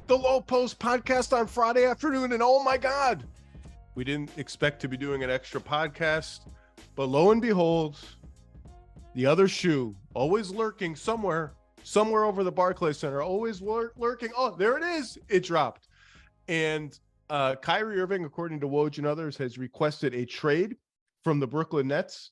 the Lowe Post podcast on Friday afternoon, and oh my God, we didn't expect to be doing an extra podcast, but lo and behold, the other shoe, always lurking somewhere over the Barclays Center, always lurking. Oh, there it is. It dropped. And Kyrie Irving, according to Woj and others, has requested a trade from the Brooklyn Nets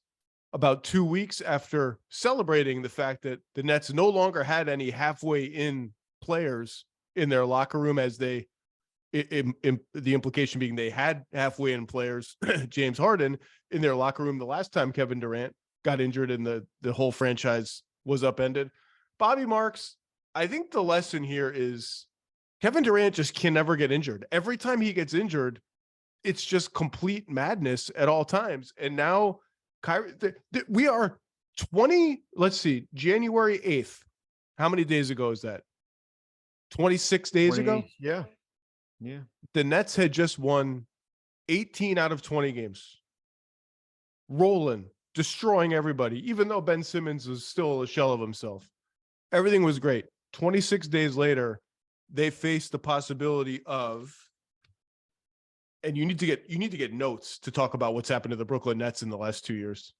about 2 weeks after celebrating the fact that the Nets no longer had any halfway in players in their locker room, as the implication being they had halfway in players, James Harden, in their locker room the last time Kevin Durant got injured and the whole franchise was upended. Bobby Marks, I think the lesson here is Kevin Durant just can never get injured. Every time he gets injured, it's just complete madness at all times. And now Kyrie, we are January 8th. How many days ago is that? 26 days ago? Yeah. The Nets had just won 18 out of 20 games. Rolling, destroying everybody, even though Ben Simmons was still a shell of himself. Everything was great. 26 days later, they faced the possibility of, and you need to get notes to talk about what's happened to the Brooklyn Nets in the last 2 years.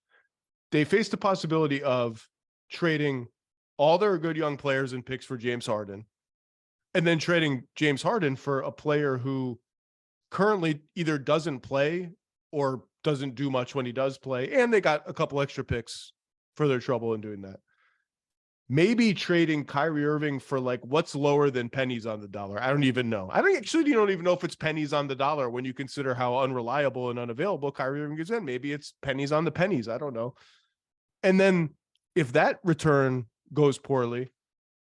They faced the possibility of trading all their good young players and picks for James Harden, and then trading James Harden for a player who currently either doesn't play or doesn't do much when he does play. And they got a couple extra picks for their trouble in doing that. Maybe trading Kyrie Irving for what's lower than pennies on the dollar. I don't even know. You don't even know if it's pennies on the dollar when you consider how unreliable and unavailable Kyrie Irving is in. Maybe it's pennies on the pennies. I don't know. And then if that return goes poorly,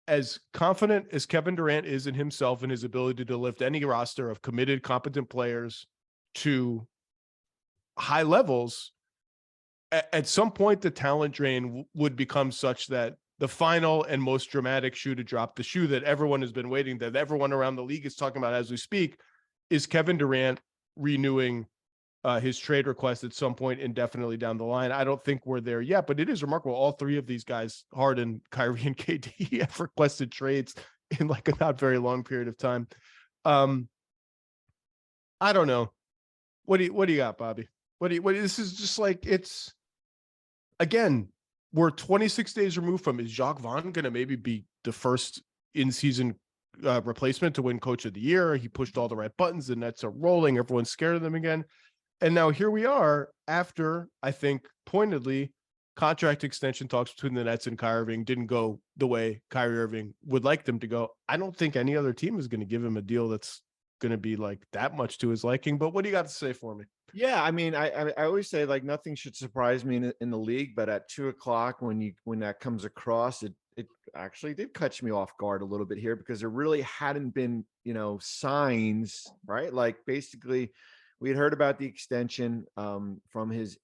as confident as Kevin Durant is in himself and his ability to lift any roster of committed, competent players to high levels, at some point the talent drain would become such that the final and most dramatic shoe to drop, the shoe that everyone has been waiting, that everyone around the league is talking about as we speak, is Kevin Durant renewing his trade request at some point indefinitely down the line. I don't think we're there yet, but it is remarkable. All three of these guys, Harden, Kyrie, and KD, have requested trades in a not very long period of time. I don't know. What do you got, Bobby? This is just it's, again, we're 26 days removed from, is Jacques Vaughn going to maybe be the first in-season replacement to win Coach of the Year? He pushed all the right buttons. The Nets are rolling. Everyone's scared of them again. And now here we are after, I think, pointedly, contract extension talks between the Nets and Kyrie Irving didn't go the way Kyrie Irving would like them to go. I don't think any other team is going to give him a deal that's going to be that much to his liking. But what do you got to say for me? Yeah, I mean, I always say nothing should surprise me in the league, but at 2:00 when that comes across, it actually did catch me off guard a little bit here, because there really hadn't been signs, right? Basically, we had heard about the extension from his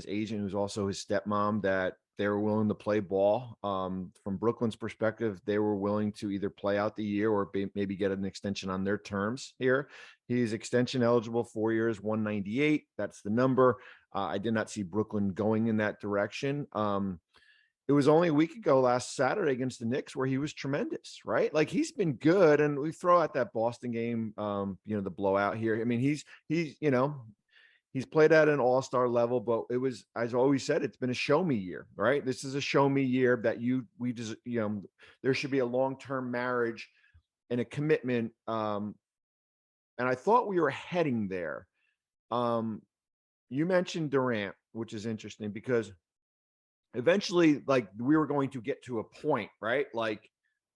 agent, who's also his stepmom, that they were willing to play ball. From Brooklyn's perspective, they were willing to either play out the year or maybe get an extension on their terms here. He's extension eligible, 4 years, 198. That's the number. I did not see Brooklyn going in that direction. It was only a week ago, last Saturday against the Knicks, where he was tremendous, right? He's been good. And we throw out that Boston game, the blowout here. I mean, he's played at an all-star level, but it was, as I always said, it's been a show me year, right? This is a show me year that there should be a long-term marriage and a commitment. And I thought we were heading there. You mentioned Durant, which is interesting because eventually, we were going to get to a point, right?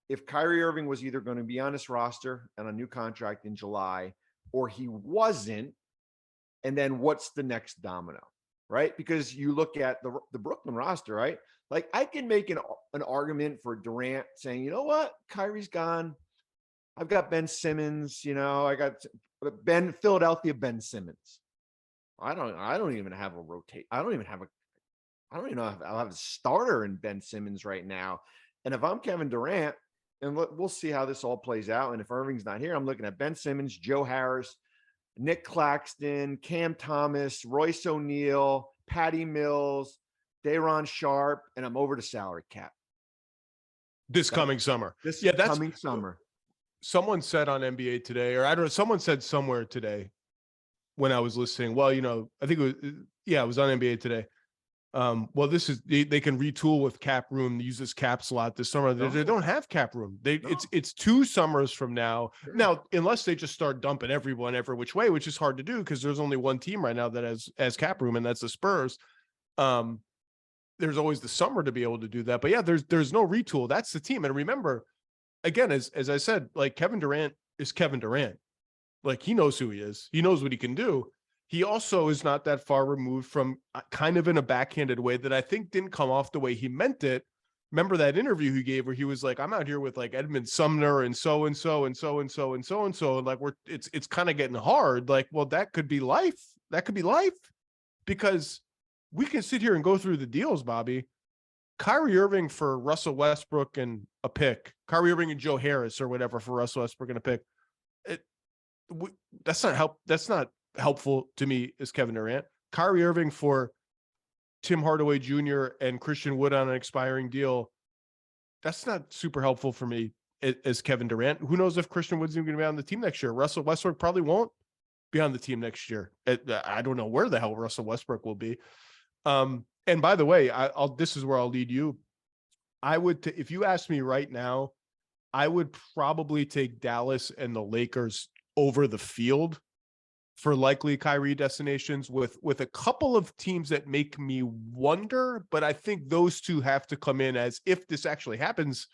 If Kyrie Irving was either going to be on this roster and a new contract in July, or he wasn't, and then what's the next domino, right? Because you look at the Brooklyn roster, right? I can make an argument for Durant saying, you know what, Kyrie's gone. I've got Ben Simmons, I got Philadelphia Ben Simmons. I don't even have a rotate. I don't even know if I'll have a starter in Ben Simmons right now. And if I'm Kevin Durant, and we'll see how this all plays out. And if Irving's not here, I'm looking at Ben Simmons, Joe Harris, Nick Claxton, Cam Thomas, Royce O'Neal, Patty Mills, Day'Ron Sharp, and I'm over the salary cap. This coming summer. Coming summer. someone said on NBA Today, or I don't know, someone said somewhere today when I was listening. Well, I think it was on NBA Today. Well, this is they can retool with cap room, use this cap slot this summer. They don't have cap room. It's 2 summers from now. Sure. Now, unless they just start dumping everyone every which way, which is hard to do because there's only one team right now that has cap room, and that's the Spurs. There's always the summer to be able to do that. But yeah, there's no retool. That's the team. And remember, again, as I said, like Kevin Durant is Kevin Durant. Like he knows who he is. He knows what he can do. He also is not that far removed from kind of in a backhanded way that I think didn't come off the way he meant it. Remember that interview he gave where he was like, I'm out here with like Edmund Sumner and so and so and so and so and so and so. And like it's kind of getting hard. Like, well, that could be life. That could be life. Because we can sit here and go through the deals, Bobby. Kyrie Irving for Russell Westbrook and a pick. Kyrie Irving and Joe Harris or whatever for Russell Westbrook and a pick. That's not helpful to me as Kevin Durant. Kyrie Irving for Tim Hardaway Jr. and Christian Wood on an expiring deal. That's not super helpful for me as Kevin Durant. Who knows if Christian Wood's even going to be on the team next year? Russell Westbrook probably won't be on the team next year. I don't know where the hell Russell Westbrook will be. And by the way, this is where I'll lead you. I would, if you ask me right now, I would probably take Dallas and the Lakers over the field for likely Kyrie destinations with a couple of teams that make me wonder, but I think those two have to come in as if this actually happens,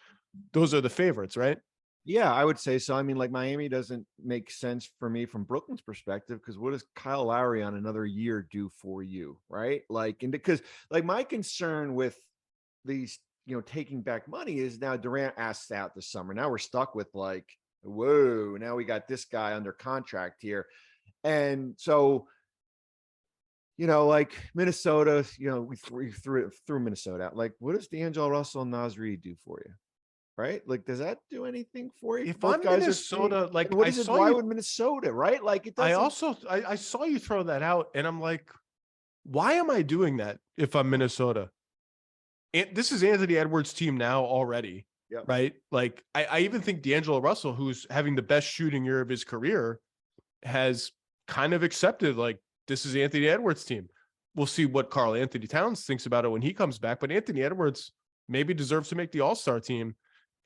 those are the favorites, right? Yeah, I would say so. I mean, like Miami doesn't make sense for me from Brooklyn's perspective because what does Kyle Lowry on another year do for you, right? Like, and because like my concern with these, taking back money is now Durant asks out this summer. Now we're stuck with like, whoa, now we got this guy under contract here. And so, like Minnesota, we threw Minnesota out. Like, what does D'Angelo Russell and Naz Reid do for you? Right? Like, does that do anything for you? If I'm Minnesota, like, why would Minnesota, right? Like, it doesn't. I saw you throw that out, and I'm like, why am I doing that if I'm Minnesota? And this is Anthony Edwards' team now already, right? Like, I even think D'Angelo Russell, who's having the best shooting year of his career, has kind of accepted, like, this is Anthony Edwards' team. We'll see what Karl Anthony Towns thinks about it when he comes back, but Anthony Edwards maybe deserves to make the All-Star team.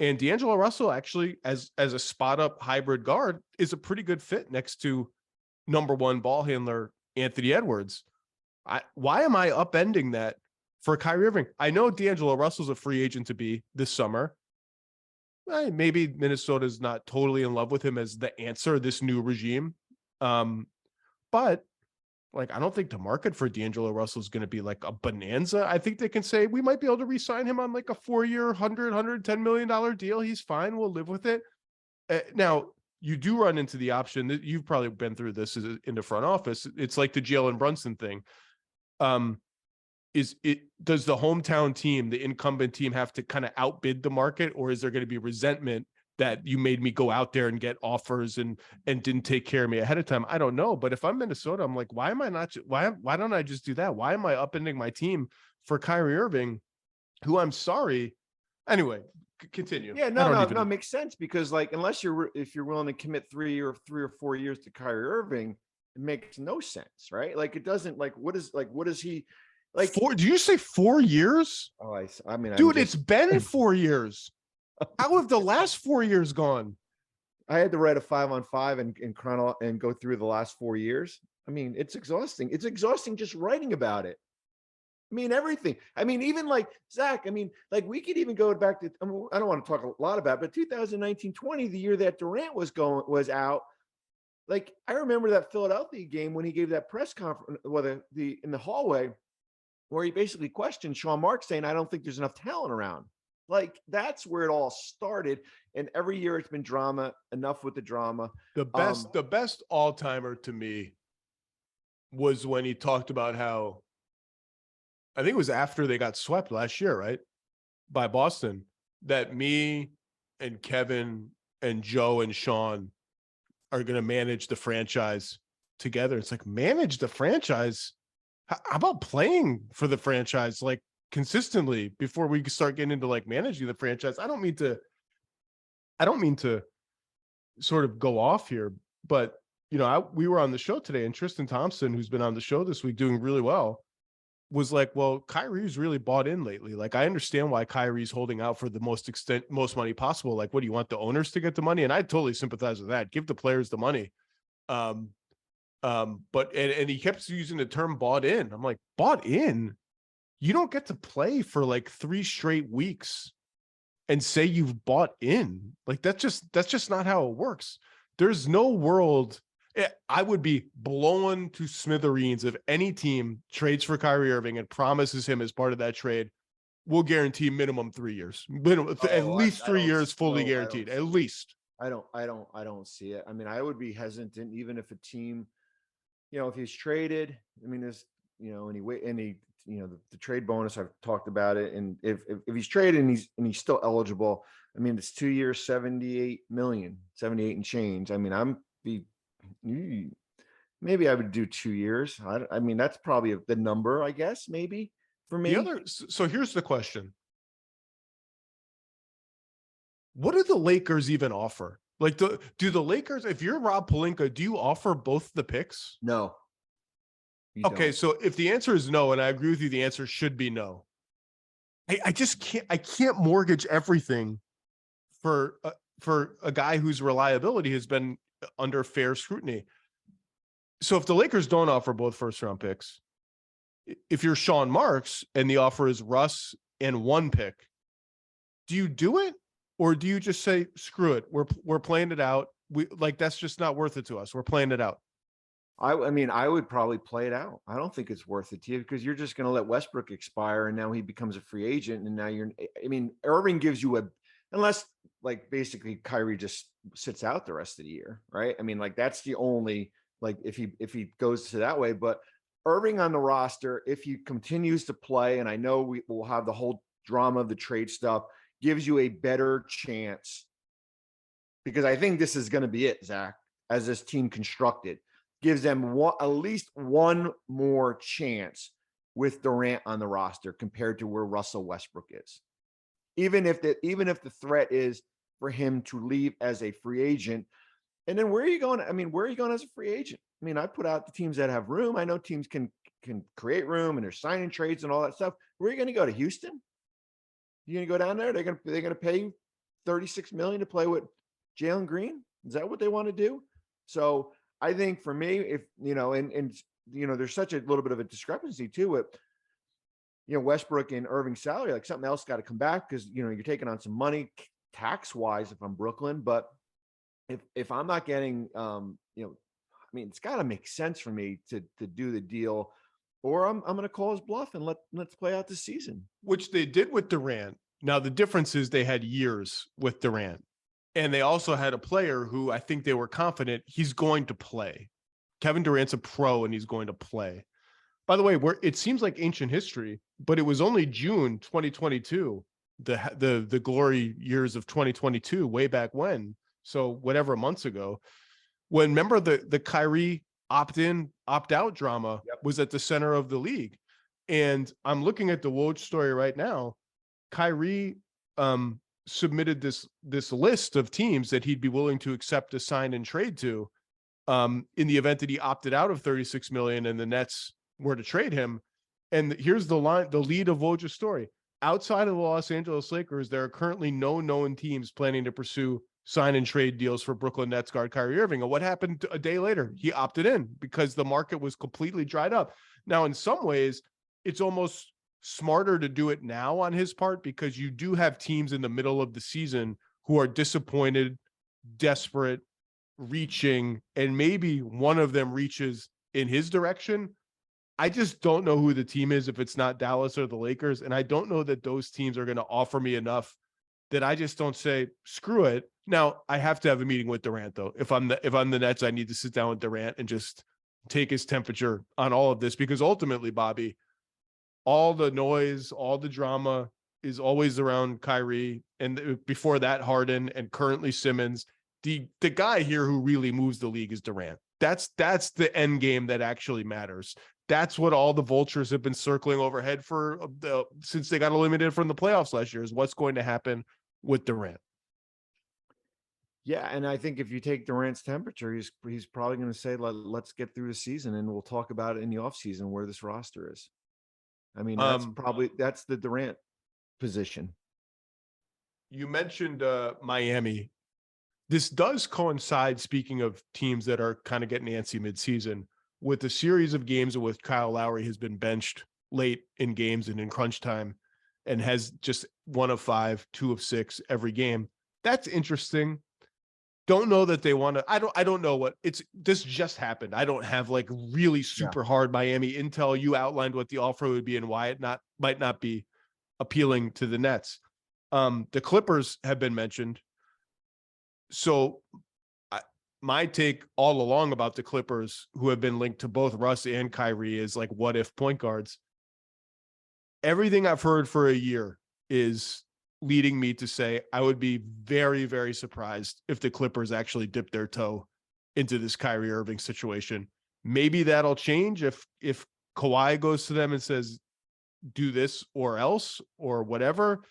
And D'Angelo Russell actually, as a spot-up hybrid guard, is a pretty good fit next to number one ball handler Anthony Edwards. Why am I upending that for Kyrie Irving? I know D'Angelo Russell's a free agent to be this summer. Maybe Minnesota's not totally in love with him as the answer, this new regime. But like, I don't think the market for D'Angelo Russell is going to be like a bonanza. I think they can say we might be able to re-sign him on like a 4-year, $110 million deal. He's fine. We'll live with it. Now, you do run into the option that you've probably been through this in the front office. It's like the Jalen Brunson thing. Does the hometown team, the incumbent team, have to kind of outbid the market, or is there going to be resentment that you made me go out there and get offers and didn't take care of me ahead of time? I don't know. But if I'm Minnesota, I'm like, why don't I just do that? Why am I upending my team for Kyrie Irving, who, I'm sorry. Anyway, continue. Yeah, no, it makes sense because like, if you're willing to commit 3 or 4 years to Kyrie Irving, it makes no sense, right? Like it doesn't, like, what is he like? Do you say 4 years? Oh, I mean, dude, it's been 4 years. How have the last 4 years gone? I had to write a 5-on-5 and go through the last 4 years. I mean, it's exhausting. It's exhausting just writing about it. I mean, everything. I mean, even like Zach, I mean, like we could even go back to, I don't want to talk a lot about it, but 2019-20, the year that Durant was out. Like, I remember that Philadelphia game when he gave that press conference, in the hallway, where he basically questioned Sean Marks, saying, I don't think there's enough talent around. Like, that's where it all started. And every year it's been drama, enough with the drama. The best all-timer to me was when he talked about how, I think it was after they got swept last year, right? By Boston, that me and Kevin and Joe and Sean are going to manage the franchise together. It's like, manage the franchise? How about playing for the franchise? Like, consistently before we start getting into like managing the franchise. I don't mean to sort of go off here, but we were on the show today, and Tristan Thompson, who's been on the show this week doing really well, was like, well, Kyrie's really bought in lately. Like, I understand why Kyrie's holding out for the most money possible. Like, what do you want the owners to get the money? And I totally sympathize with that. Give the players the money. But he kept using the term bought in. I'm like, bought in? You don't get to play for like 3 straight weeks and say you've bought in. Like, that's just not how it works. There's no world. I would be blown to smithereens if any team trades for Kyrie Irving and promises him as part of that trade, we'll guarantee minimum 3 years, at least 3 years, fully guaranteed, at least. I don't see it. I mean, I would be hesitant, even if a team, if he's traded. I mean, there's, the trade bonus, I've talked about it, and if he's traded and he's still eligible, I mean, it's 2 years, 78 million, 78 and change. I mean, maybe I would do 2 years. I mean, that's probably the number, I guess, maybe for me. So here's the question. What do the Lakers even offer? Like, do the Lakers, if you're Rob Pelinka, do you offer both the picks? No. Okay, so if the answer is no, and I agree with you, the answer should be no. I just can't mortgage everything for a guy whose reliability has been under fair scrutiny. So if the Lakers don't offer both first-round picks, if you're Sean Marks and the offer is Russ and 1 pick, do you do it? Or do you just say, screw it, we're playing it out? That's just not worth it to us. We're playing it out. I mean, I would probably play it out. I don't think it's worth it to you, because you're just going to let Westbrook expire, and now he becomes a free agent, and now Irving gives you unless like basically Kyrie just sits out the rest of the year, right? I mean, like, that's the only, like, if he goes to that way. But Irving on the roster, if he continues to play, and I know we will have the whole drama of the trade stuff, gives you a better chance, because I think this is going to be it, Zach, as this team constructed, gives them at least one more chance with Durant on the roster compared to where Russell Westbrook is. Even if the threat is for him to leave as a free agent. And then where are you going? I mean, where are you going as a free agent? I mean, I put out the teams that have room. I know teams can create room, and they're signing trades and all that stuff. Where are you going to go? To Houston? You're going to go down there? They're going to pay you $36 million to play with Jalen Green? Is that what they want to do? So I think for me, if there's such a little bit of a discrepancy too with Westbrook and Irving's salary. Like, something else got to come back, because you're taking on some money tax wise if I'm Brooklyn. But if I'm not getting I mean, it's got to make sense for me to do the deal, or I'm going to call his bluff and let's play out the season, which they did with Durant. Now the difference is they had years with Durant, and they also had a player who I think they were confident he's going to play. Kevin Durant's a pro, and he's going to play. By the way, it seems like ancient history, but it was only June 2022, the glory years of 2022, way back when. So whatever months ago, when, remember, the Kyrie opt-in, opt-out drama was at the center of the league. And I'm looking at the Woj story right now. Kyrie submitted this list of teams that he'd be willing to accept a sign and trade to in the event that he opted out of $36 million and the Nets were to trade him. And here's the lead of Woj's story. Outside of the Los Angeles Lakers, there are currently no known teams planning to pursue sign and trade deals for Brooklyn Nets guard Kyrie Irving. And what happened a day later? He opted in because the market was completely dried up. Now, in some ways, it's almost smarter to do it now on his part, because you do have teams in the middle of the season who are disappointed, desperate, reaching, and maybe one of them reaches in his direction. I just don't know who the team is if it's not Dallas or the Lakers. And I don't know that those teams are going to offer me enough that I just don't say, screw it. Now, I have to have a meeting with Durant, though. If I'm the Nets, I need to sit down with Durant and just take his temperature on all of this, because ultimately, Bobby, all the noise, all the drama is always around Kyrie, and before that, Harden, and currently Simmons. The guy here who really moves the league is Durant. That's the end game that actually matters. That's what all the vultures have been circling overhead for since they got eliminated from the playoffs last year, is what's going to happen with Durant. Yeah, and I think if you take Durant's temperature, he's probably going to say, let's get through the season, and we'll talk about it in the offseason where this roster is. I mean, Um, that's the Durant position. you mentioned Miami. This does coincide, speaking of teams that are kind of getting antsy midseason, with a series of games in which Kyle Lowry has been benched late in games and in crunch time and has just 1 of 5, 2 of 6 every game. That's interesting. Don't know that they want to. I don't know what it's. This just happened. I don't have like really Yeah. super hard Miami intel. You outlined what the offer would be and why it might not be appealing to the Nets. The Clippers have been mentioned. So my take all along about the Clippers, who have been linked to both Russ and Kyrie, is like, what if point guards? Everything I've heard for a year is leading me to say I would be very, very surprised if the Clippers actually dip their toe into this Kyrie Irving situation. Maybe that'll change if Kawhi goes to them and says, do this or else or whatever.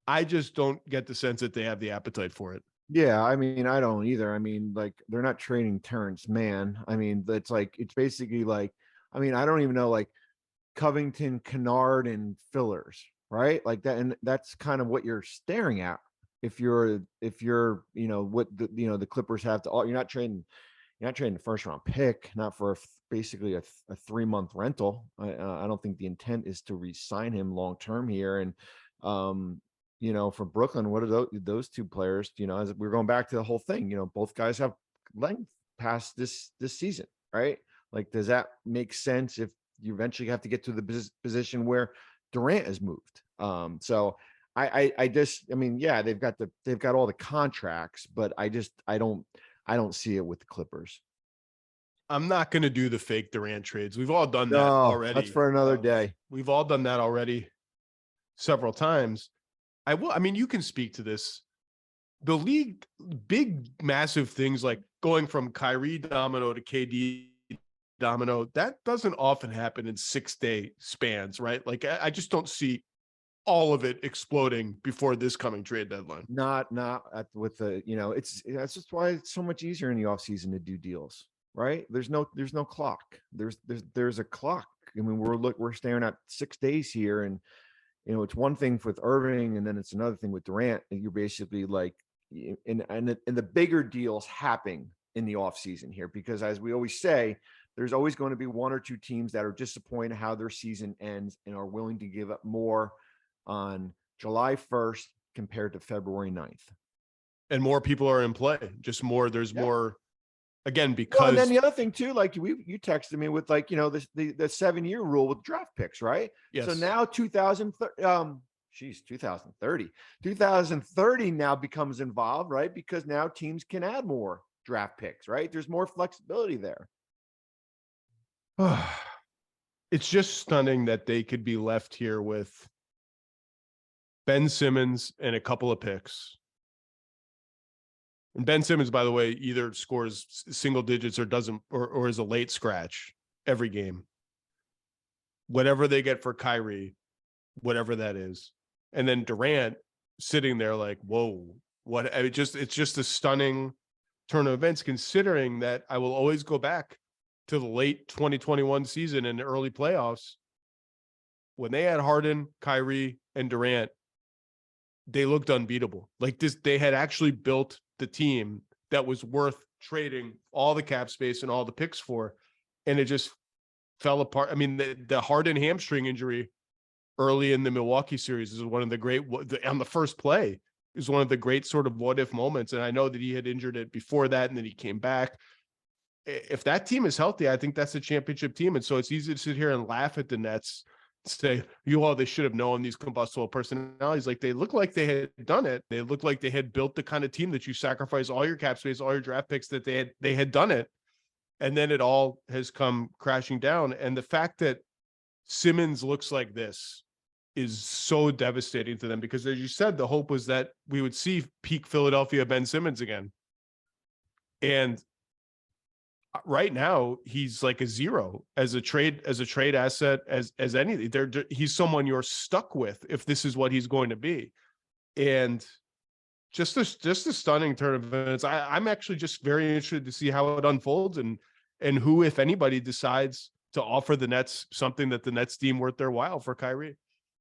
I just don't get the sense that they have the appetite for it. Yeah, I mean, I don't either. I mean, like they're not trading Terrence Mann. I mean, it's basically like, I mean, I don't even know, like Covington, Kennard, and fillers, right? Like that, and that's kind of what you're staring at. If you're, what the Clippers have to. You're not trading the first round pick, not for basically a 3-month rental. I don't think the intent is to re-sign him long term here. And for Brooklyn, what are those two players? As we're going back to the whole thing, both guys have length past this season, right? Like, does that make sense if you eventually have to get to the position where Durant has moved? So I mean, yeah, they've got all the contracts, but I don't see it with the Clippers. I'm not going to do the fake Durant trades. We've all done that No, already. that's for another day. We've all done that already several times. I mean, you can speak to this. The league, big, massive things like going from Kyrie domino to KD domino, that doesn't often happen in 6-day spans, right? Like, I just don't see all of it exploding before this coming trade deadline. Not with the, that's just why it's so much easier in the offseason to do deals, right? There's no clock. There's a clock. I mean, we're staring at 6 days here, and it's one thing with Irving, and then it's another thing with Durant. And you're basically like, and the bigger deals happen in the offseason here, because as we always say, there's always going to be one or two teams that are disappointed how their season ends and are willing to give up more on July 1st compared to February 9th. And more people are in play, just more. There's more, again, Well, because. and then the other thing too, like you texted me with, like, the 7-year rule with draft picks, right? Yes. So now 2030 now becomes involved, right? Because now teams can add more draft picks, right? There's more flexibility there. It's just stunning that they could be left here with Ben Simmons and a couple of picks. And Ben Simmons, by the way, either scores single digits or doesn't, or is a late scratch every game. Whatever they get for Kyrie, whatever that is. And then Durant sitting there like, whoa, what? It's just a stunning turn of events, considering that I will always go back to the late 2021 season and the early playoffs. When they had Harden, Kyrie, and Durant, they looked unbeatable. Like this, they had actually built the team that was worth trading all the cap space and all the picks for, and it just fell apart. I mean, the Harden hamstring injury early in the Milwaukee series is one of the great, on the first play, is one of the great sort of what if moments. And I know that he had injured it before that, and then he came back. If that team is healthy, I think that's a championship team. And so it's easy to sit here and laugh at the Nets, say, they should have known these combustible personalities. Like, they look like they had done it. They look like they had built the kind of team that you sacrifice all your cap space, all your draft picks, that they had done it. And then it all has come crashing down. And the fact that Simmons looks like this is so devastating to them, because as you said, the hope was that we would see peak Philadelphia Ben Simmons again. And right now he's like a zero as a trade asset, as anything. He's someone you're stuck with if this is what he's going to be. And just a stunning turn of events. I'm actually just very interested to see how it unfolds and who, if anybody, decides to offer the Nets something that the Nets deem worth their while for Kyrie.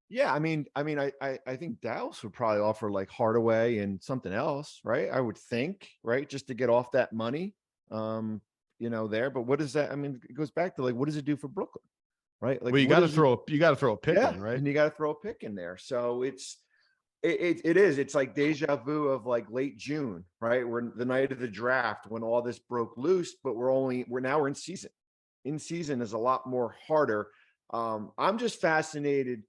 Yeah, I think Dallas would probably offer like Hardaway and something else, right? I would think, right, just to get off that money, there. But what does that? I mean, it goes back to like, what does it do for Brooklyn, right? Like, Well, you got to throw a pick in, right? And you got to throw a pick in there. So it's like deja vu of like late June, right? We're the night of the draft when all this broke loose, but we're now in season. In season is a lot more harder. I'm just fascinated.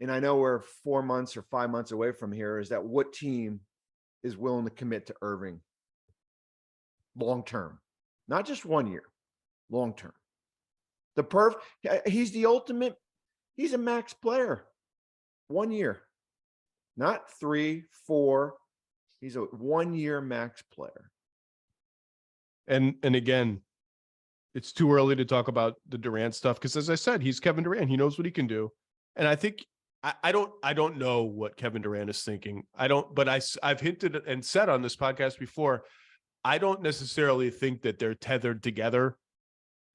And I know we're 4 months or 5 months away from here, is that what team is willing to commit to Irving long term, not just 1 year, long term. He's the ultimate, he's a max player. 1 year, not 3, 4. He's a 1 year max player. And again, it's too early to talk about the Durant stuff because, as I said, he's Kevin Durant. He knows what he can do. And I think I don't know what Kevin Durant is thinking. But I've hinted and said on this podcast before, I don't necessarily think that they're tethered together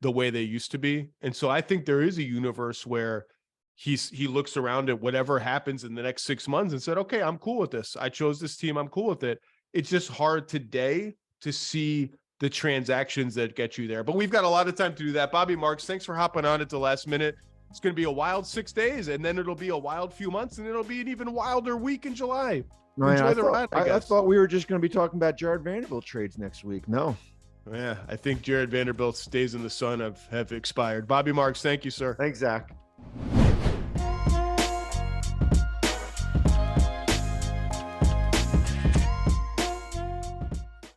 the way they used to be. And so I think there is a universe where he looks around at whatever happens in the next 6 months and said, okay, I'm cool with this. I chose this team. I'm cool with it. It's just hard today to see the transactions that get you there. But we've got a lot of time to do that. Bobby Marks, thanks for hopping on at the last minute. It's going to be a wild 6 days, and then it'll be a wild few months, and it'll be an even wilder week in July. Enjoy the ride, I guess. I thought we were just going to be talking about Jared Vanderbilt trades next week. No. Yeah, I think Jared Vanderbilt's days in the sun have expired. Bobby Marks, thank you, sir. Thanks, Zach.